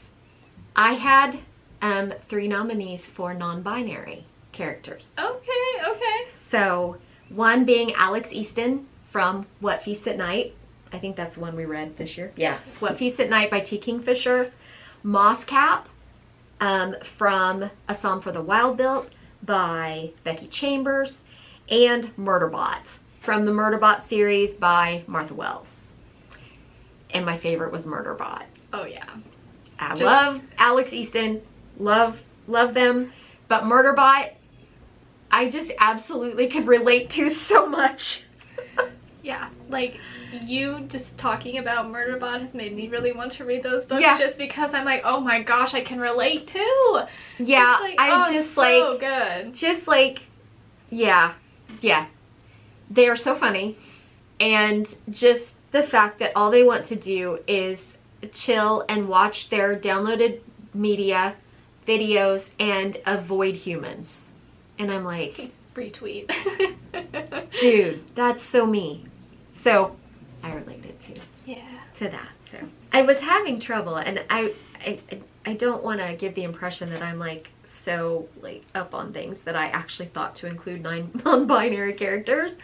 I had 3 nominees for non-binary characters. Okay. So one being Alex Easton from What Feasts at Night. I think that's the one we read this year. Yes. What Feasts at Night by T. Kingfisher. Moss Cap from A Psalm for the Wild Built by Becky Chambers. And Murderbot from the Murderbot series by Martha Wells. And my favorite was Murderbot. Oh yeah. I love Alex Easton. Love them. But Murderbot, I just absolutely could relate to so much. Yeah, like you just talking about Murderbot has made me really want to read those books, just because I'm like, oh my gosh, I can relate too. Yeah, like, I just like, so good. Just like, yeah. They are so funny, and just the fact that all they want to do is chill and watch their downloaded media, videos, and avoid humans. And I'm like, retweet. Dude, that's so me. So I related to that. So I was having trouble, and I don't want to give the impression that I'm like so like up on things that I actually thought to include 9 non-binary characters,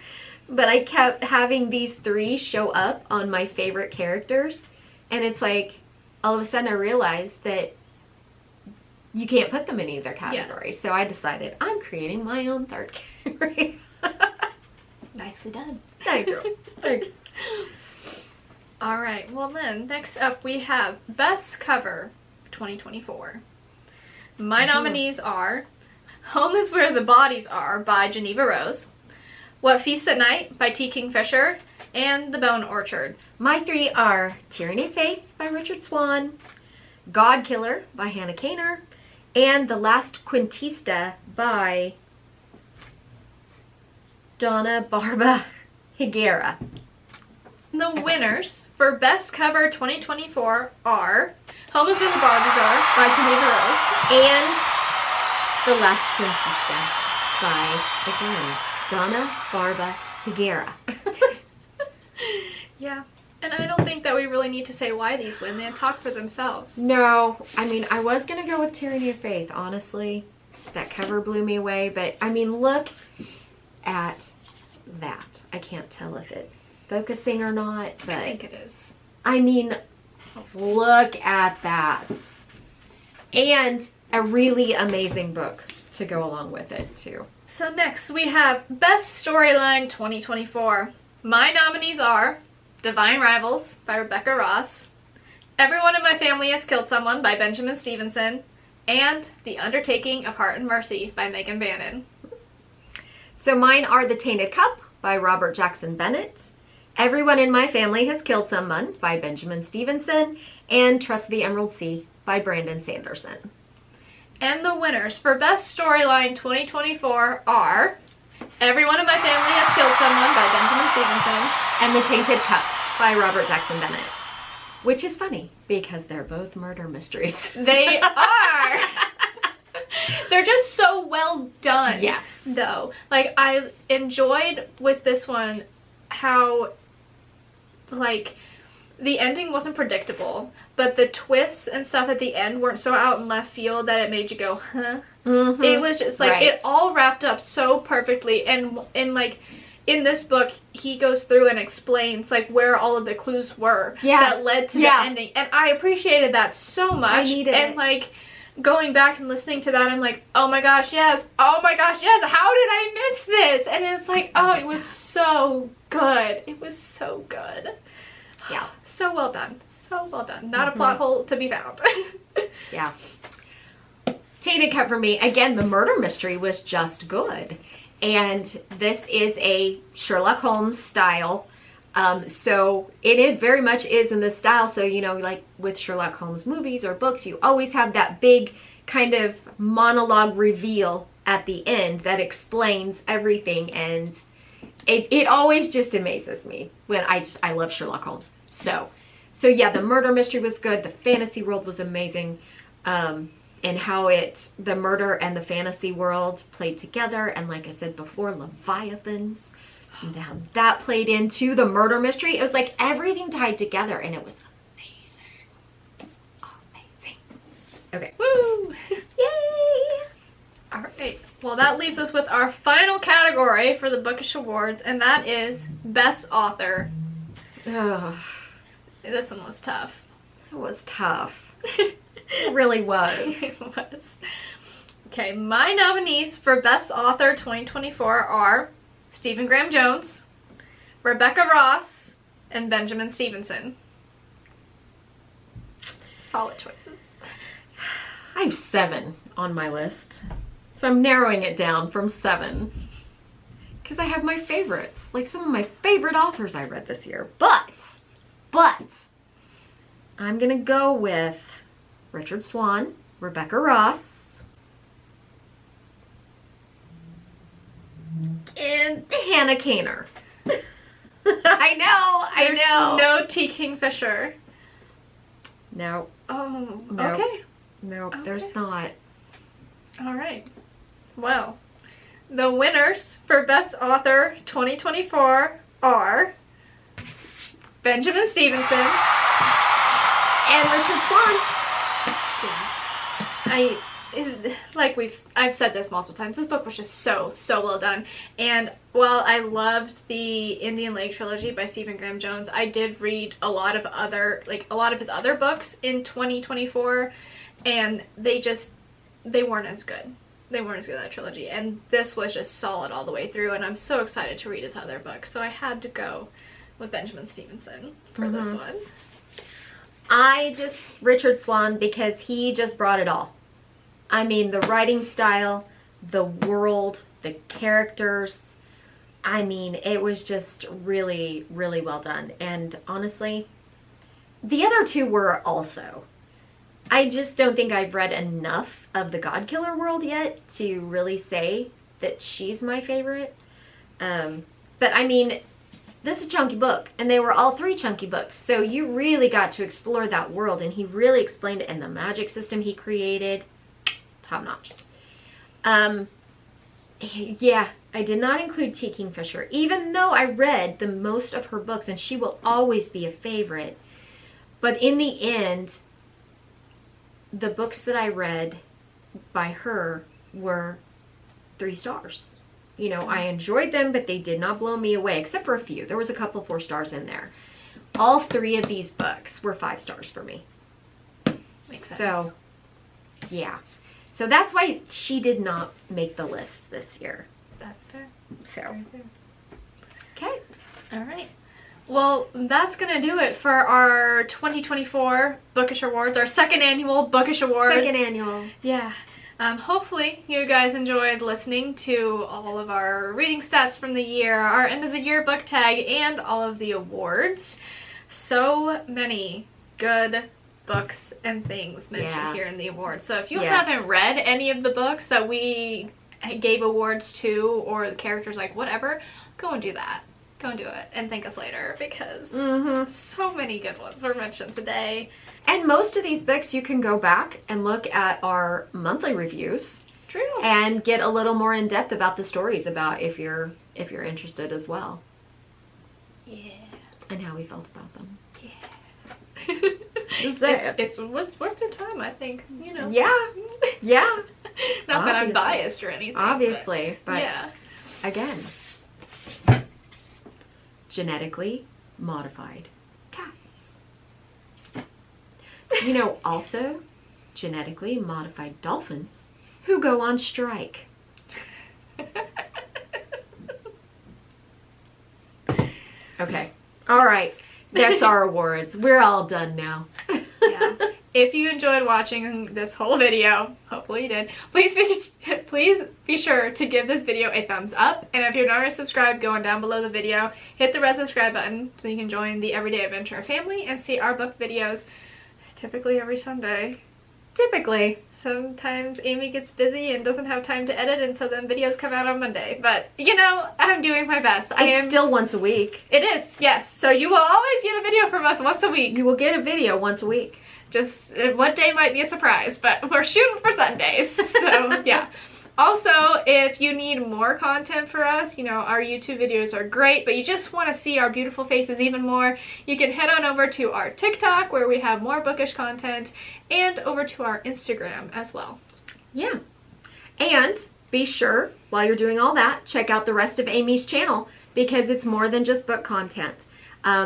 but I kept having these 3 show up on my favorite characters, and it's like all of a sudden I realized that you can't put them in either category. So I decided I'm creating my own 3rd category. Nicely done. Thank you. All right, well then, next up we have Best Cover 2024. My nominees are Home is Where the Bodies Are by Geneva Rose, What Feasts at Night by T. Kingfisher, and The Bone Orchard. My 3 are Tyranny of Faith by Richard Swan, God Killer by Hannah Kaner, and The Last Quintista by Donna Barba Higuera. The winners for Best Cover 2024 are Home is Where the Bodies Are by Geneva Rose and The Last Quintista by, again, Donna Barba Higuera. Yeah, and I don't think that we really need to say why these win. They talk for themselves. No, I mean, I was going to go with Tyranny of Faith, honestly. That cover blew me away, but I mean, look at that. I can't tell if it's focusing or not, but I think it is. I mean, look at that. And a really amazing book to go along with it too. So next we have Best Storyline 2024. My nominees are Divine Rivals by Rebecca Ross, Everyone in My Family Has Killed Someone by Benjamin Stevenson, and The Undertaking of Heart and Mercy by Megan Bannon. So mine are The Tainted Cup by Robert Jackson Bennett, Everyone in My Family Has Killed Someone by Benjamin Stevenson, and Trust the Emerald Sea by Brandon Sanderson. And the winners for Best Storyline 2024 are Everyone in My Family Has Killed Someone by Benjamin Stevenson and The Tainted Cup by Robert Jackson Bennett. Which is funny, because they're both murder mysteries. They are! They're just so well done. Yes. Though. Like, I enjoyed with this one how, like, the ending wasn't predictable, but the twists and stuff at the end weren't so out in left field that it made you go, huh? Mm-hmm. It was just, like, it all wrapped up so perfectly, and like, in this book, he goes through and explains, like, where all of the clues were that led to the ending. And I appreciated that so much. I needed it. And, like, going back and listening to that, I'm like, oh my gosh, yes. Oh my gosh, yes. How did I miss this? And it's like, oh, it was so good. It was so good. Yeah. So well done. So well done. Not a plot hole to be found. Yeah. Tainted Cup for me, again, the murder mystery was just good. And this is a Sherlock Holmes style. So it very much is in this style. So, you know, like with Sherlock Holmes movies or books, you always have that big kind of monologue reveal at the end that explains everything. And it always just amazes me when I love Sherlock Holmes. So yeah, the murder mystery was good. The fantasy world was amazing. And how the murder and the fantasy world played together. And like I said before, Leviathans. Now, that played into the murder mystery. It was like everything tied together, and it was amazing. Amazing. Okay. Woo! Yay! All right. Well, that leaves us with our final category for the Bookish Awards, and that is Best Author. Ugh, This one was tough. it was tough. It really was. It was. Okay, my nominees for Best Author 2024 are Stephen Graham Jones, Rebecca Ross, and Benjamin Stevenson. Solid choices. I have 7 on my list. So I'm narrowing it down from 7. Because I have my favorites. Like some of my favorite authors I read this year. But, I'm going to go with Richard Swan, Rebecca Ross, and Hannah Kaner. I know. No T. Kingfisher. No. Oh, Nope. okay. No, Okay. there's not. All right. Well, the winners for Best Author 2024 are Benjamin Stevenson And Richard Swan. I've said this multiple times, this book was just so well done. And while I loved the Indian Lake trilogy by Stephen Graham Jones, I did read a lot of his other books in 2024, and they weren't as good. They weren't as good, that trilogy. And this was just solid all the way through, and I'm so excited to read his other books. So I had to go with Benjamin Stevenson for this one. Richard Swan, because he just brought it all. I mean, the writing style, the world, the characters. I mean, it was just really, really well done. And honestly, the other two were also. I just don't think I've read enough of the Godkiller world yet to really say that she's my favorite. But I mean, this is a chunky book, and they were all 3 chunky books. So you really got to explore that world, and he really explained it, and the magic system he created. Top notch. Yeah, I did not include T. Kingfisher, even though I read the most of her books, and she will always be a favorite. But in the end, the books that I read by her were 3 stars. You know, I enjoyed them, but they did not blow me away, except for a few. There was a couple 4 stars in there. All 3 of these books were 5 stars for me. Makes sense. So, yeah. So that's why she did not make the list this year. That's fair. So, Very fair. okay. All right. Well, that's going to do it for our 2024 Bookish Awards, our second annual Bookish Awards. Second annual. Yeah. Hopefully you guys enjoyed listening to all of our reading stats from the year, our end of the year book tag, and all of the awards. So many good books and things mentioned here in the awards. So if you haven't read any of the books that we gave awards to, or the characters, like whatever, go and do that. Go and do it and thank us later, because so many good ones were mentioned today. And most of these books you can go back and look at our monthly reviews. True. And get a little more in depth about the stories, about if you're interested as well. Yeah. And how we felt about them. Yeah. Just say it's worth your time, I think. You know. Yeah. Yeah. Not that I'm Obviously. biased or anything. Obviously, but yeah. again, genetically modified cats. You know, also genetically modified dolphins who go on strike. Okay. All right. That's our awards. We're all done now. Yeah. If you enjoyed watching this whole video, hopefully you did, please be sure to give this video a thumbs up. And if you're not already subscribed, go on down below the video, hit the red subscribe button so you can join the Everyday Adventure family and see our book videos typically every Sunday. Typically. Sometimes Amy gets busy and doesn't have time to edit, and so then videos come out on Monday. But, you know, I'm doing my best. It's still once a week. It is, yes. So you will always get a video from us once a week. You will get a video once a week. Just what day might be a surprise, but we're shooting for Sundays. So, yeah. Also, if you need more content for us, you know, our YouTube videos are great, but you just want to see our beautiful faces even more, you can head on over to our TikTok where we have more bookish content, and over to our Instagram as well. Yeah. And be sure, while you're doing all that, check out the rest of Amy's channel, because it's more than just book content.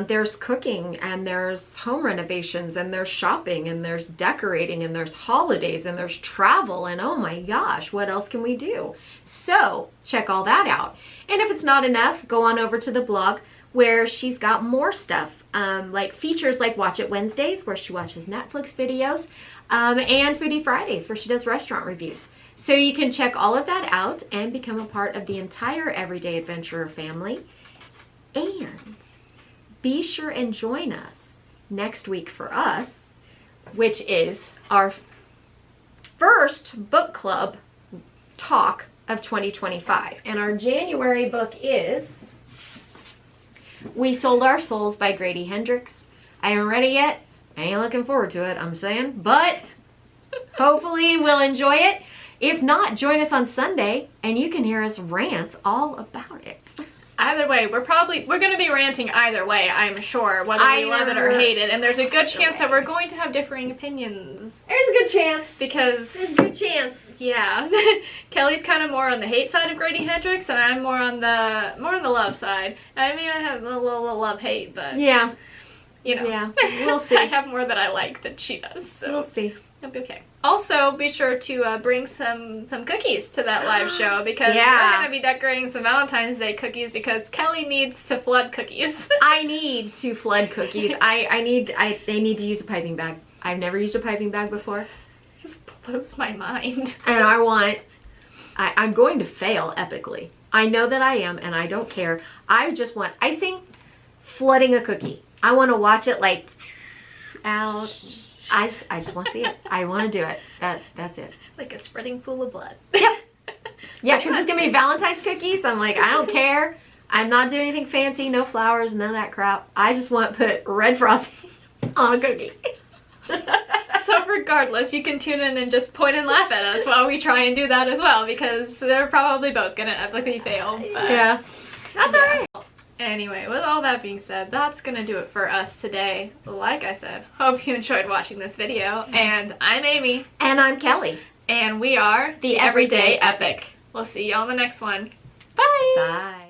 There's cooking, and there's home renovations, and there's shopping, and there's decorating, and there's holidays, and there's travel, and oh my gosh, what else can we do? So check all that out. And if it's not enough, go on over to the blog where she's got more stuff, like features like Watch It Wednesdays, where she watches Netflix videos, and Foodie Fridays, where she does restaurant reviews. So you can check all of that out and become a part of the entire Everyday Adventurer family. And be sure and join us next week for us, which is our first book club talk of 2025. And our January book is We Sold Our Souls by Grady Hendrix. I haven't read it yet. I ain't looking forward to it, I'm saying. But hopefully we'll enjoy it. If not, join us on Sunday and you can hear us rant all about it. Either way, we're going to be ranting either way, I'm sure, whether we love it or hate it. And there's a good chance that we're going to have differing opinions. There's a good chance. Because there's a good chance. Yeah. Kelly's kind of more on the hate side of Grady Hendrix, and I'm more on the love side. I mean, I have a little love-hate, but yeah, you know. Yeah, we'll see. I have more that I like than she does, so we'll see. It'll be okay. Also, be sure to bring some cookies to that live show, because yeah, we're going to be decorating some Valentine's Day cookies, because Kelly needs to flood cookies. I need to flood cookies. They need to use a piping bag. I've never used a piping bag before. It just blows my mind. And I'm going to fail epically. I know that I am, and I don't care. I just want icing flooding a cookie. I want to watch it like out. I just want to see it. I want to do it. That's it. Like a spreading pool of blood. Yep. Yeah, because it's going to be Valentine's cookies. I'm like, I don't care. I'm not doing anything fancy. No flowers, none of that crap. I just want to put red frosting on a cookie. So regardless, you can tune in and just point and laugh at us while we try and do that as well, because they're probably both going to epically fail. But yeah. That's all right. Anyway, with all that being said, that's gonna do it for us today. Like I said, hope you enjoyed watching this video. And I'm Amy. And I'm Kelly. And we are the Everyday Epic. We'll see you on the next one. Bye! Bye.